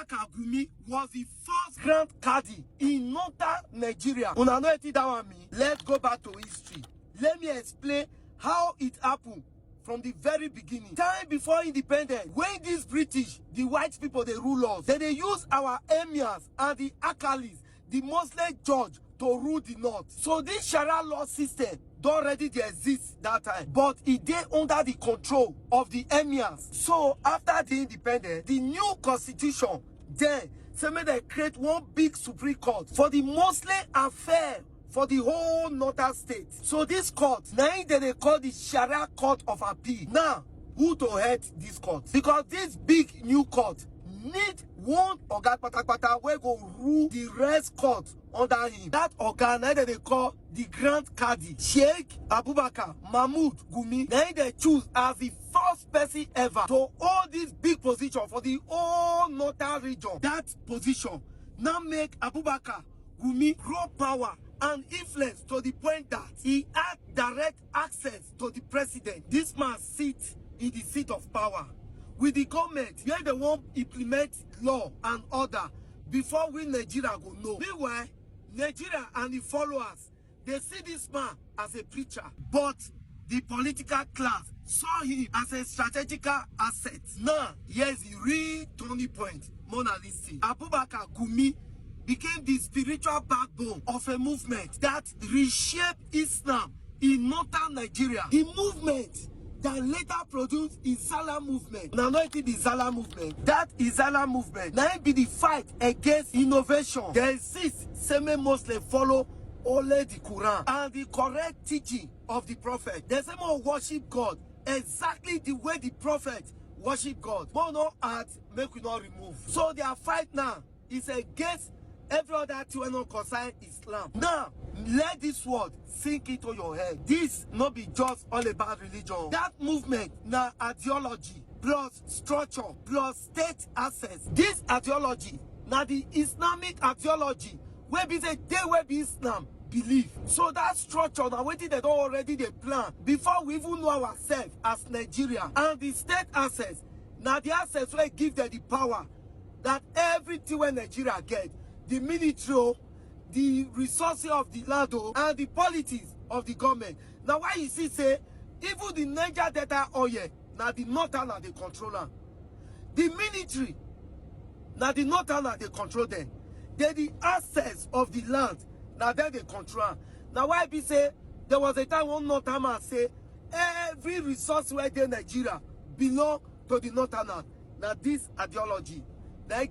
Abubakar Gumi was the first Grand Cadi in northern Nigeria. Una know it that one me. Let's go back to history. Let me explain how it happened from the very beginning. Time before independence, when these British, the white people, they rule us, they use our emirs and the akalis, the Muslim judge, to rule the north. So this Sharia law system don't already exist that time, but it dey under the control of the emirs. So after the independence, the new constitution then say make they create one big Supreme Court for the Muslim affair for the whole northern state. So this court, now they call the Sharia Court of Appeal. Now, who to head this court? Because this big new court need one Oga Patapata where go rule the rest court under him. That Oga, now they call the Grand Cadi, Sheikh Abubakar Mahmood Gumi. Now they choose as the first person ever to hold this big position for the whole northern region. That position now make Abubakar Gumi grow power and influence to the point that he had direct access to the president. This man sits in the seat of power with the government where they won't implement law and order before we Nigeria go know. Meanwhile, Nigeria and the followers, they see this man as a preacher, but the political class saw him as a strategical asset. Now, here's the real turning point. Mona Lisa. Abubakar Gumi became the spiritual backbone of a movement that reshaped Islam in northern Nigeria. The movement that later produced Izala movement. Now, not the Izala movement. That Izala movement now be the fight against innovation. There exists same Muslim follow only the Quran and the correct teaching of the prophet. There's some more worship God exactly the way the prophet worship God. But no add, make we not remove. So their fight now is against every other thing when not concern Islam. Now, let this word sink into your head. This not be just all about religion. That movement now ideology plus structure plus state access. This ideology now the Islamic ideology where be say they will be Islam believe. So that structure now waiting they don't already they plan before we even know ourselves as Nigeria. And the state access now the access will give them the power that everything when Nigeria get, the military, the resources of the land, and the politics of the government. Now why you see say even the Niger Delta oil now the northern are the controller. The military now the northern are the control them. They the access of the land now then they control. Now why be say there was a time one northern man say every resource where they Nigeria belong to the northern. Now this ideology